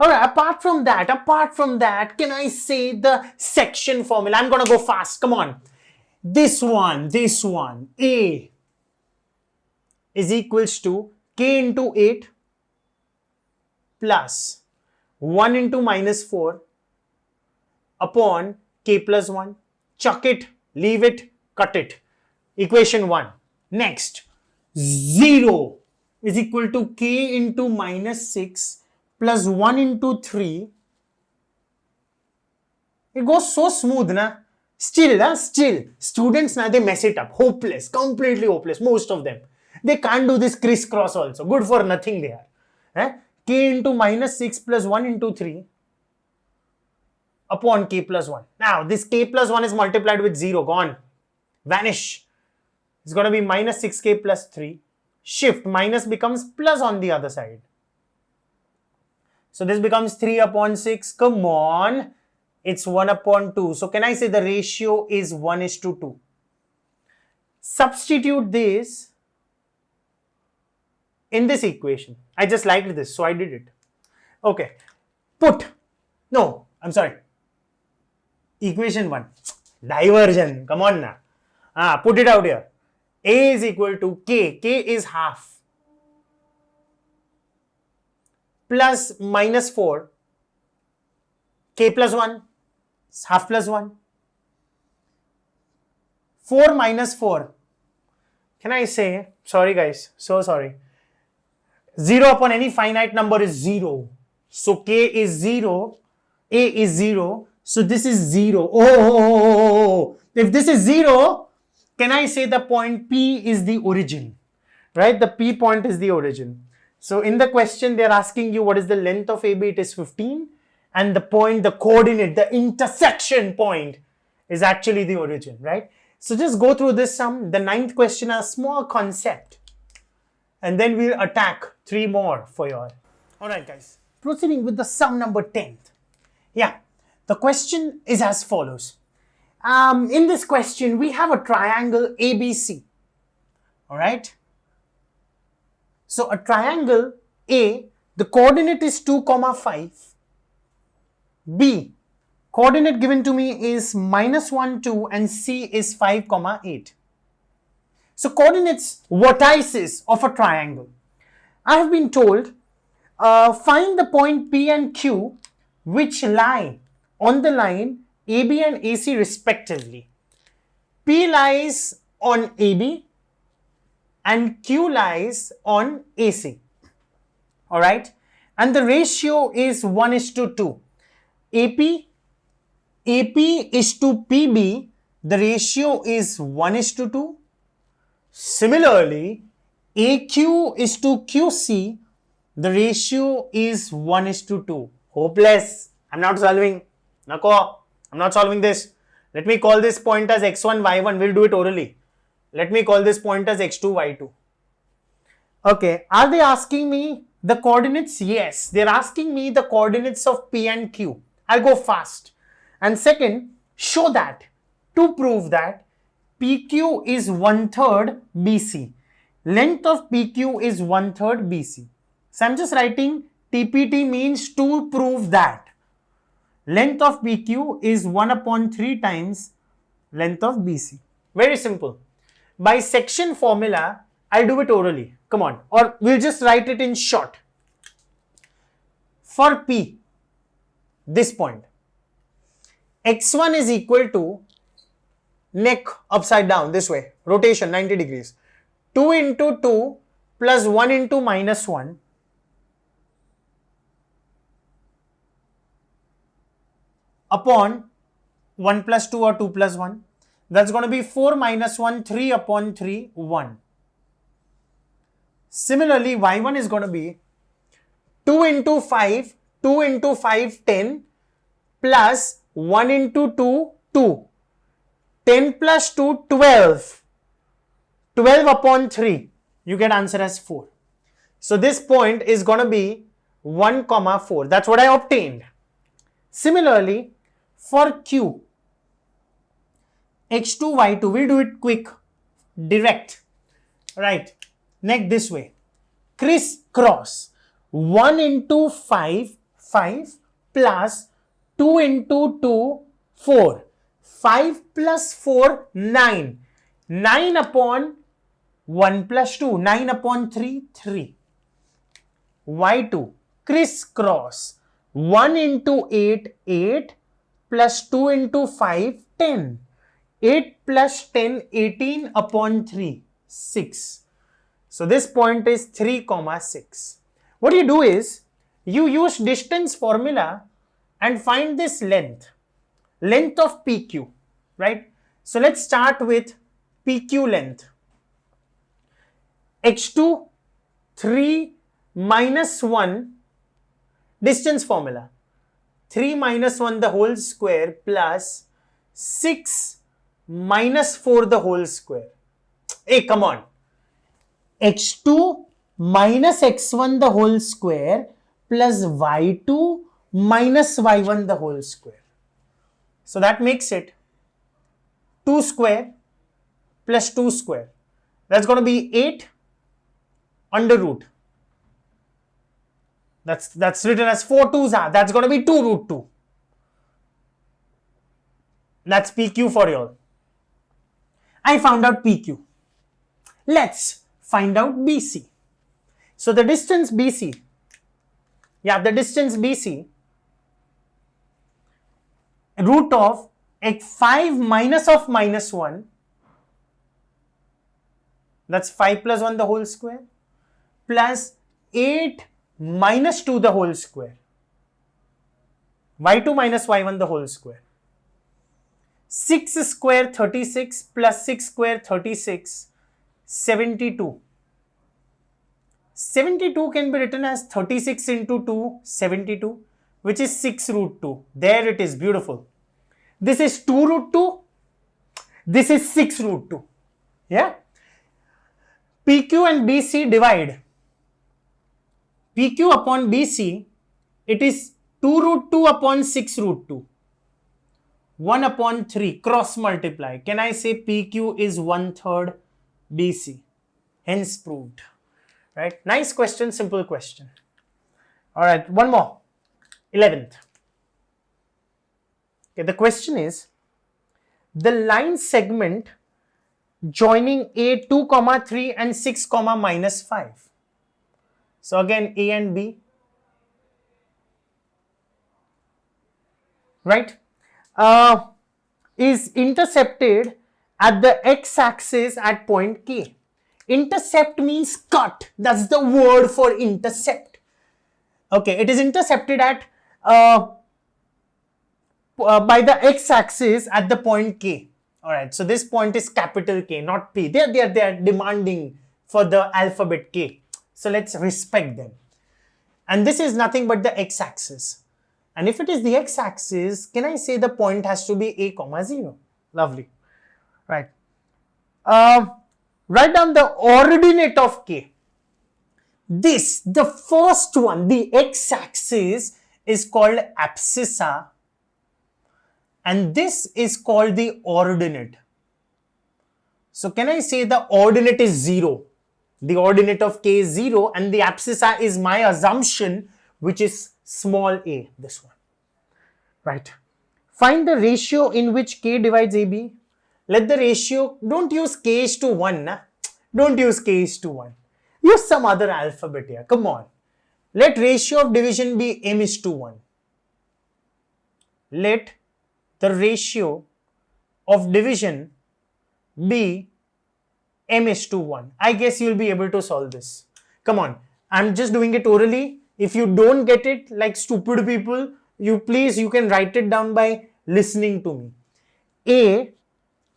A: Alright, apart from that, can I say the section formula? I'm gonna go fast. Come on. This one, A is equals to K into 8 plus 1 into minus 4 upon K plus 1. Chuck it, leave it, cut it. Equation 1. Next. 0 is equal to K into minus 6 plus 1 into 3. It goes so smooth, na? Still, students, na, they mess it up. Hopeless, completely hopeless, most of them. They can't do this crisscross also. Good for nothing they are. K into minus 6 plus 1 into 3 upon K plus 1. Now, this K plus 1 is multiplied with 0, gone. Vanish. It's going to be minus 6k plus 3. Shift, minus becomes plus on the other side. So this becomes 3 upon 6. Come on. It's 1 upon 2. So can I say the ratio is 1:2? Substitute this in this equation. I just liked this, so I did it. Okay. Equation 1. Diversion. Come on now. Put it out here. A is equal to K. K is half. Plus minus 4. K plus 1. It's half plus 1. 4 minus 4. Can I say, sorry guys, so sorry. 0 upon any finite number is 0. So k is 0, a is 0. So this is 0. Oh, if this is 0, can I say the point P is the origin? Right? The P point is the origin. So in the question, they're asking you what is the length of AB? It is 15. And the point, the coordinate, the intersection point is actually the origin, right? So just go through this sum. The 9th question, a small concept. And then we'll attack 3 more for you all. Alright guys, proceeding with the sum number 10th. Yeah, the question is as follows. In this question, we have a triangle ABC. Alright. So a triangle A, the coordinate is 2, 5. B, coordinate given to me is -1, 2 and C is 5, 8. So coordinates, vertices of a triangle. I have been told, find the point P and Q which lie on the line AB and AC respectively. P lies on AB and Q lies on AC. Alright. And the ratio is 1:2. AP is to PB, the ratio is 1:2. Similarly, AQ is to QC, the ratio is 1:2. Hopeless. I'm not solving. Nako, I'm not solving this. Let me call this point as x1, y1. We'll do it orally. Let me call this point as x2, y2. Okay, are they asking me the coordinates? Yes, they're asking me the coordinates of P and Q. I'll go fast. And second, show that, to prove that PQ is 1/3 BC. Length of PQ is 1/3 BC. So I'm just writing TPT means to prove that. Length of PQ is 1/3 times length of BC. Very simple. Bisection formula, I'll do it orally. Come on. Or we'll just write it in short. For P, this point, x1 is equal to neck upside down this way, rotation 90 degrees, 2 into 2 plus 1 into -1 upon 1 plus 2 or 2 plus 1. That's going to be 4 minus 1, 3 upon 3, 1. Similarly, y1 is going to be 2 into 5, 2 into 5, 10 plus 1 into 2, 2. 10 plus 2, 12. 12 upon 3. You get answer as 4. So this point is going to be 1, 4. That's what I obtained. Similarly, for Q, x2, y2, we'll do it quick, direct. Right, neck this way. Crisscross. 1 into 5, 5 plus 2 into 2, 4. 5 plus 4, 9. 9 upon 1 plus 2. 9 upon 3, 3. Y2. Crisscross. 1 into 8, 8 plus 2 into 5, 10. 8 plus 10, 18 upon 3, 6. So this point is 3, 6. What you do is, you use distance formula and find this length of PQ, right? So let's start with PQ length. x2, 3 minus 1, distance formula. 3 minus 1 the whole square plus 6 minus 4 the whole square. Hey, come on. x2 minus x1 the whole square plus y2 minus y1 the whole square. So that makes it 2 square plus 2 square. That's going to be 8 under root. That's written as 4 2s. That's going to be 2 root 2. That's PQ for you all. I found out PQ. Let's find out BC. So the distance BC, root of x5 minus of minus 1, that's 5 plus 1 the whole square, plus 8 minus 2 the whole square. y2 minus y1 the whole square. 6 square 36 plus 6 square 36, 72. 72 can be written as 36 into 2, 72, which is 6 root 2. There it is, beautiful. This is 2 root 2. This is 6 root 2. Yeah? PQ and BC divide. PQ upon BC, it is 2 root 2 upon 6 root 2. 1 upon 3, cross multiply. Can I say PQ is 1/3 BC? Hence proved. Right? Nice question, simple question. Alright, one more. 11th. Okay, the question is, the line segment joining A 2, 3 and 6, minus 5. So again, A and B. Right? Is intercepted at the x-axis at point K. Intercept means cut. That's the word for intercept. Okay, it is intercepted at by the x-axis at the point K. Alright, so this point is capital K, not P. They are demanding for the alphabet K. So let's respect them. And this is nothing but the x-axis. And if it is the x-axis, can I say the point has to be A, 0? Lovely. Right. Write down the ordinate of K. This, the first one, the x-axis is called abscissa. And this is called the ordinate. So can I say the ordinate is 0? The ordinate of K is 0 and the abscissa is my assumption, which is small a, this one. Right. Find the ratio in which K divides AB. Let the ratio, don't use K is to 1. Nah? Don't use K is to 1. Use some other alphabet here. Come on. Let ratio of division be M is to 1. Let the ratio of division be M is to 1. I guess you'll be able to solve this. Come on. I'm just doing it orally. If you don't get it like stupid people, you can write it down by listening to me. A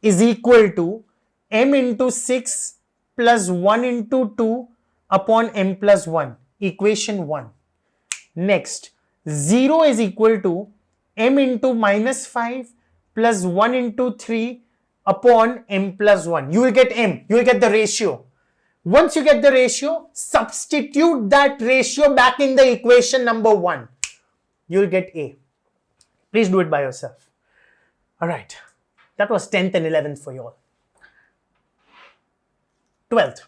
A: is equal to M into 6 plus 1 into 2 upon M plus 1. Equation 1. Next, 0 is equal to M into minus 5 plus 1 into 3 upon M plus 1. You will get M. You will get the ratio. Once you get the ratio, substitute that ratio back in the equation number 1. You will get A. Please do it by yourself. Alright. That was 10th and 11th for you all. 12th.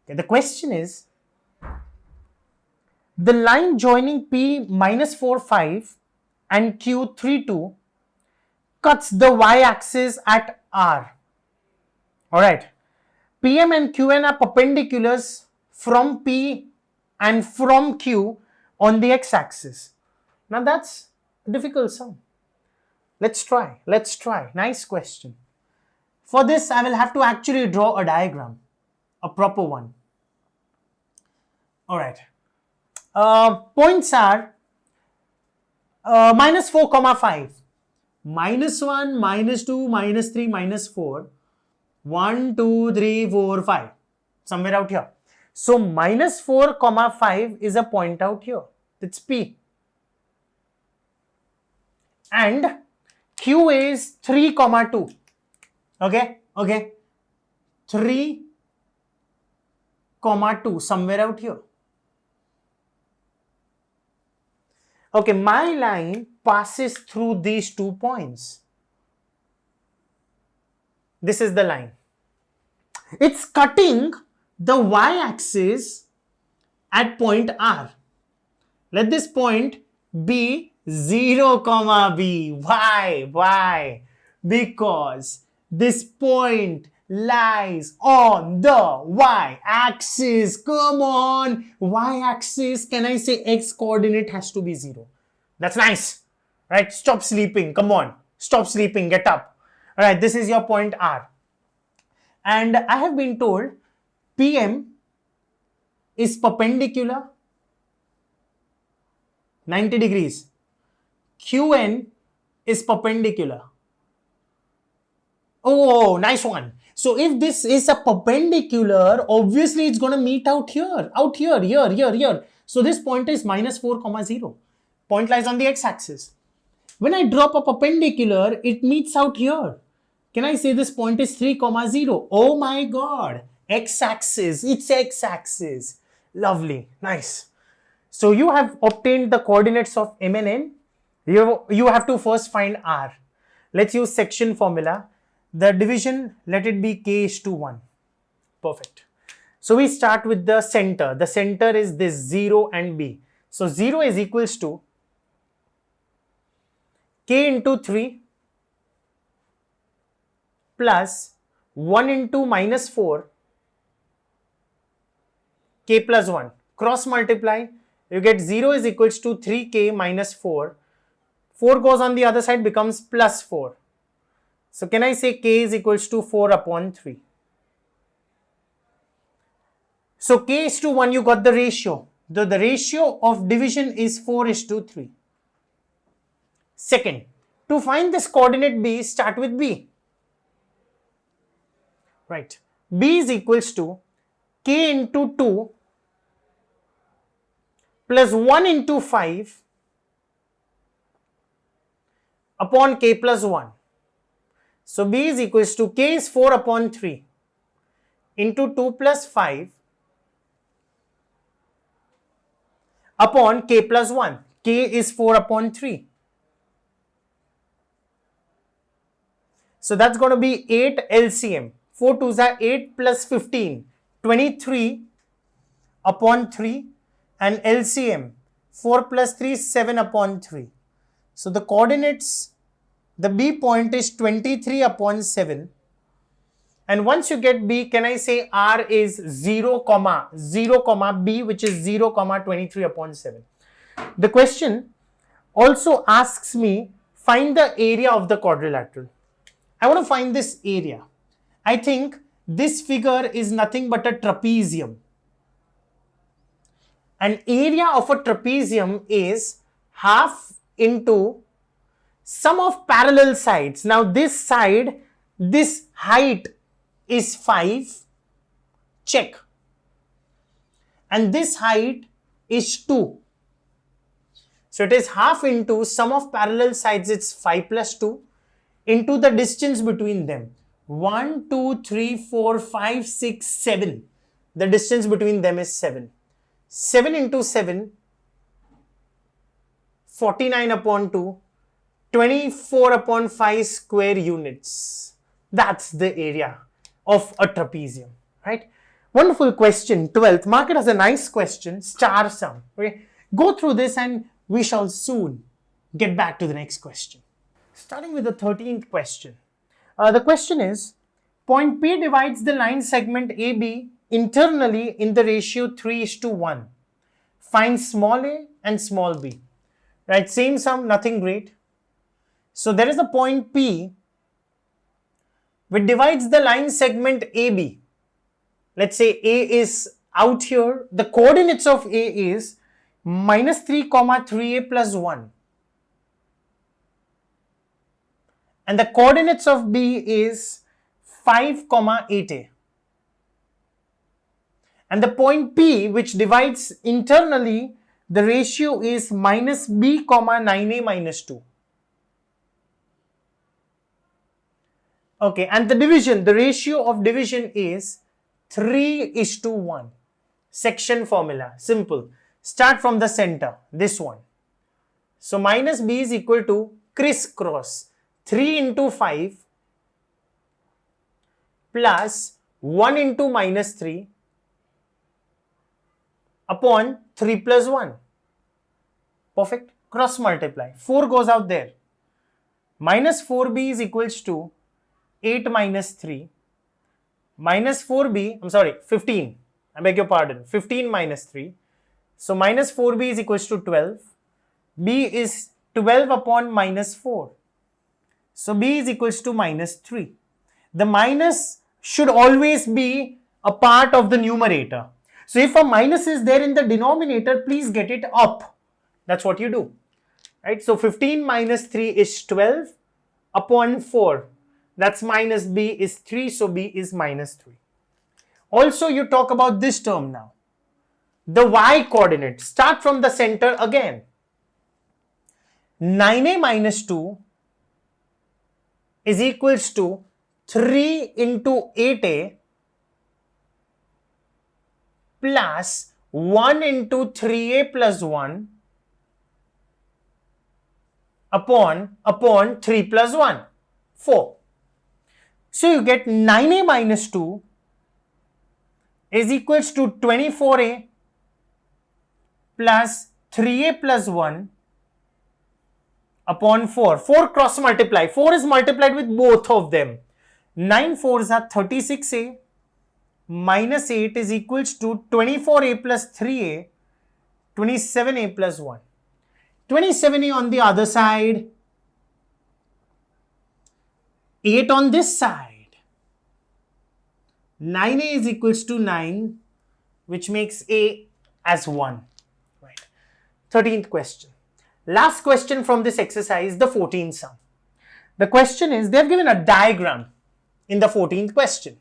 A: Okay, the question is, the line joining P minus 4, 5 and Q 3, 2 cuts the y-axis at R. Alright. PM and QN are perpendiculars from P and from Q on the x-axis. Now that's a difficult sum. Let's try. Nice question. For this, I will have to actually draw a diagram, a proper one. Alright. Points are minus 4, 5. Minus 1, minus 2, minus 3, minus 4. 1, 2, 3, 4, 5. Somewhere out here. So minus 4, 5 is a point out here. It's P. And Q is 3, 2. Okay. 3, 2. Somewhere out here. Okay, my line passes through these 2 points. This is the line. It's cutting the y-axis at point R. Let this point be 0, B. Why? Because this point lies on the y-axis. Come on. Y-axis. Can I say x coordinate has to be 0? That's nice. Right? Stop sleeping. Come on. Stop sleeping. Get up. Alright. This is your point R. And I have been told PM is perpendicular 90 degrees. QN is perpendicular. Oh, nice one. So if this is a perpendicular, obviously it's going to meet out here, here. So this point is minus 4, 0. Point lies on the x-axis. When I drop a perpendicular, it meets out here. Can I say this point is 3, 0? Oh my God. X-axis. It's x-axis. Lovely. Nice. So you have obtained the coordinates of M and N. You have to first find R. Let's use section formula. The division, let it be K is to 1. Perfect. So we start with the center. The center is this 0 and B. So 0 is equals to K into 3 plus 1 into minus 4 K plus 1. Cross multiply. You get 0 is equals to 3K minus 4. 4 goes on the other side, becomes plus 4. So can I say K is equals to 4 upon 3? So K is to 1, you got the ratio. The ratio of division is 4 is to 3. Second, to find this coordinate B, start with B. Right. B is equals to K into 2 plus 1 into 5 upon K plus 1. So B is equals to K is 4 upon 3 into 2 plus 5 upon K plus 1. K is 4 upon 3. So that's going to be 8 LCM. 4 2s are 8 plus 15. 23 upon 3 and LCM. 4 plus 3 7 upon 3. So the coordinates, the B point is 23 upon 7. And once you get B, can I say R is 0, 0, B, which is 0, 23 upon 7. The question also asks me, find the area of the quadrilateral. I want to find this area. I think this figure is nothing but a trapezium. An area of a trapezium is half into sum of parallel sides. Now this side, this height is 5, check. And this height is 2. So it is half into sum of parallel sides, it's 5 plus 2, into the distance between them. 1, 2, 3, 4, 5, 6, 7. The distance between them is 7. 7 into 7, 49 upon 2, 24 upon 5 square units. That's the area of a trapezium, right? Wonderful question, 12th. Mark it as a nice question, star sum. Okay? Go through this and we shall soon get back to the next question. Starting with the 13th question. The question is, point P divides the line segment AB internally in the ratio 3 is to 1. Find small a and small b. Right, same sum, nothing great. So there is a point P which divides the line segment AB. Let's say A is out here. The coordinates of A is minus 3, 3a plus 1. And the coordinates of B is 5, 8a. And the point P which divides internally, the ratio is minus b, 9a minus 2. Okay, and the division, the ratio of division is 3 is to 1. Section formula, simple. Start from the center, this one. So minus b is equal to crisscross. 3 into 5 plus 1 into minus 3 upon 3 plus 1. Perfect. Cross multiply. 4 goes out there. Minus 4b is equals to 8 minus 3. Minus 4b, 15. I beg your pardon. 15 minus 3. So minus 4b is equals to 12. B is 12 upon minus 4. So b is equals to minus 3. The minus should always be a part of the numerator. So if a minus is there in the denominator, please get it up. That's what you do. Right? So 15 minus 3 is 12 upon 4. That's minus b is 3. So b is minus 3. Also, you talk about this term now. The y coordinate. Start from the center again. 9a minus 2 is equals to 3 into 8a plus 1 into 3a plus 1 upon 3 plus 1, 4. So you get 9a minus 2 is equals to 24a plus 3a plus 1 upon 4. 4 cross multiply. 4 is multiplied with both of them. 9 4s are 36a minus 8 is equals to 24a plus 3a, 27a plus 1. 27a on the other side, 8 on this side. 9a is equals to 9, which makes a as 1. Right. 13th question. Last question from this exercise, the 14th sum. The question is, they have given a diagram in the 14th question.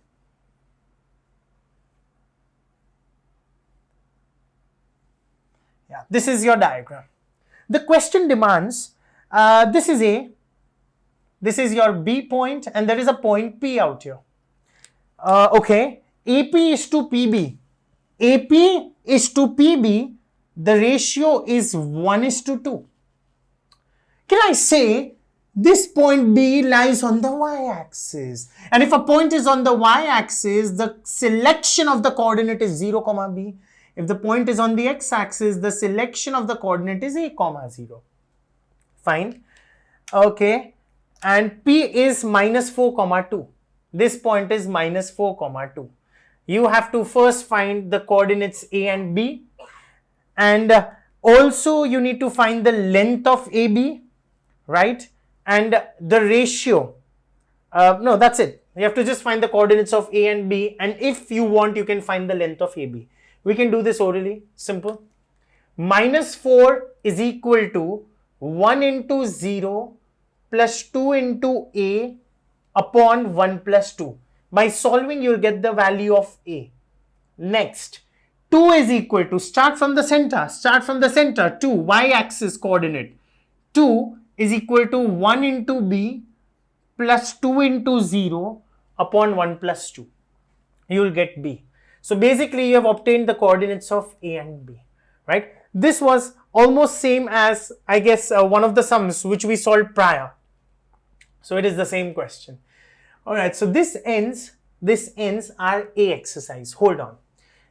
A: Yeah, this is your diagram. The question demands, this is A, this is your B point, and there is a point P out here. Okay, AP is to PB. AP is to PB, the ratio is 1:2. Can I say this point B lies on the y-axis? And if a point is on the y-axis, the selection of the coordinate is 0, B. If the point is on the x-axis, the selection of the coordinate is a, 0. Fine. Okay. And P is minus 4, 2. This point is minus 4, 2. You have to first find the coordinates A and B. And also you need to find the length of AB. Right? And the ratio. No, that's it. You have to just find the coordinates of A and B. And if you want, you can find the length of AB. We can do this orally. Simple. Minus 4 is equal to 1 into 0 plus 2 into A upon 1 plus 2. By solving, you'll get the value of A. Next, 2 is equal to, start from the center, 2, y-axis coordinate. 2 is equal to 1 into B plus 2 into 0 upon 1 plus 2. You will get B. So basically, you have obtained the coordinates of A and B, right? This was almost same as, I guess, one of the sums which we solved prior. So it is the same question. All right, so this ends our A exercise. Hold on.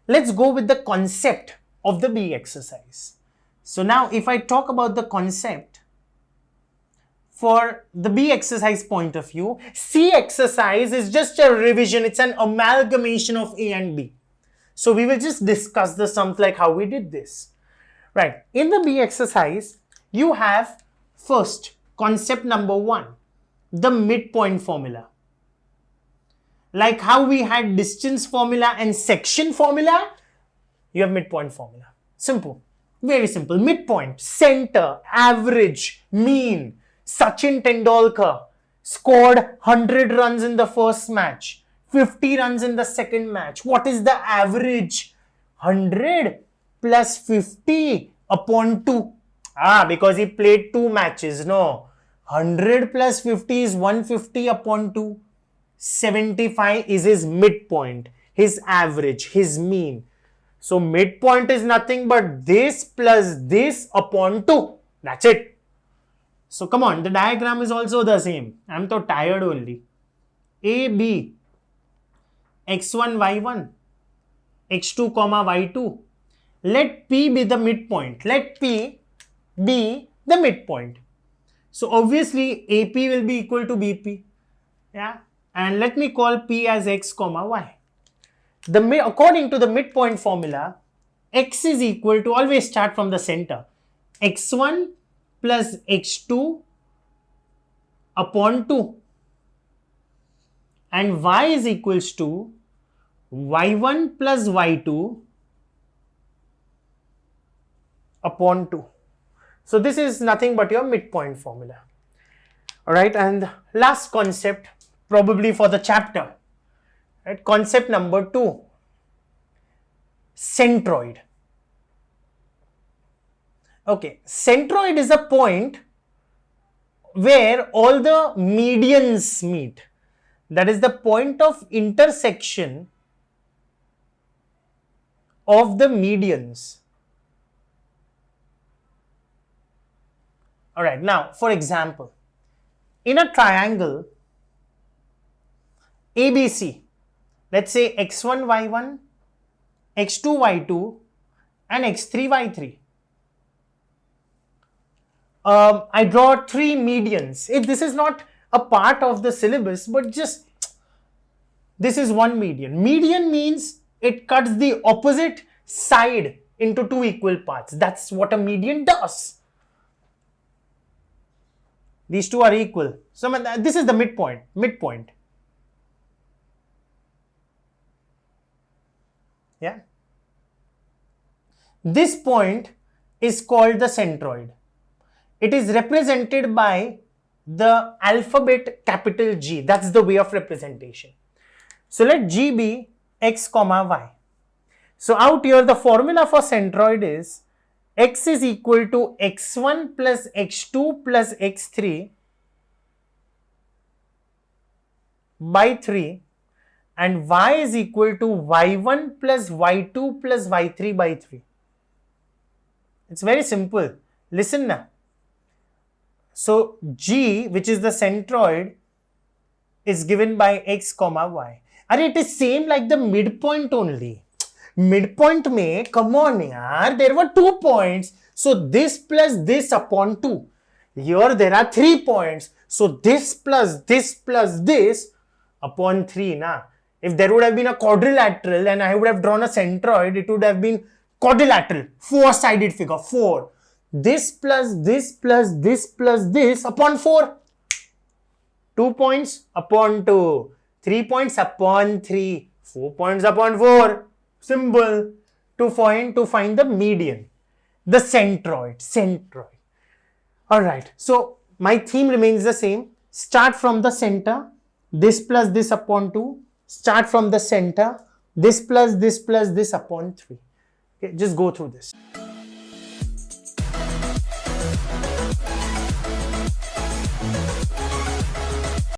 A: Let's go with the concept of the B exercise. So now if I talk about the concept for the B exercise point of view, C exercise is just a revision. It's an amalgamation of A and B. So we will just discuss the sums like how we did this. Right. In the B exercise, you have first concept number 1, the midpoint formula. Like how we had distance formula and section formula, you have midpoint formula. Simple. Very simple. Midpoint, center, average, mean. Sachin Tendulkar scored 100 runs in the first match, 50 runs in the second match. What is the average? 100 plus 50 upon 2. Because he played 2 matches. No. 100 plus 50 is 150 upon 2. 75 is his midpoint, his average, his mean. So midpoint is nothing but this plus this upon 2. That's it. So come on, the diagram is also the same. I'm so tired only. A, B, x1, y1, x2, y2. Let P be the midpoint. Let P be the midpoint. So obviously AP will be equal to BP. Yeah. And let me call P as x, y. According to the midpoint formula, x is equal to, always start from the center, x1 plus x2 upon 2. And y is equals to y1 plus y2 upon 2. So this is nothing but your midpoint formula. Alright, and last concept probably for the chapter, right? Concept number 2, centroid. Okay, centroid is a point where all the medians meet. That is the point of intersection of the medians. Alright, now for example, in a triangle ABC, let's say x1, y1, x2, y2 and x3, y3. I draw 3 medians. This is not a part of the syllabus, but just this is one median. Median means it cuts the opposite side into 2 equal parts. That's what a median does. These 2 are equal. So this is the midpoint. Yeah. This point is called the centroid. It is represented by the alphabet capital G. That's the way of representation. So let G be x comma y. So out here the formula for centroid is x is equal to x1 plus x2 plus x3 by 3 and y is equal to y1 plus y2 plus y3 by 3. It's very simple. Listen now. So G, which is the centroid, is given by x comma y. And it is same like the midpoint only. Midpoint mein, come on yaar, there were 2 points. So this plus this upon 2. Here there are 3 points. So this plus this upon 3 na. If there would have been a quadrilateral and I would have drawn a centroid, it would have been quadrilateral, 4-sided figure, 4. This plus this plus this plus this upon 4. 2 points upon 2. 3 points upon 3. 4 points upon 4. Simple. To find the median. The centroid. Alright. So my theme remains the same. Start from the center. This plus this upon 2. Start from the center. This plus this upon 3. Okay, just go through this.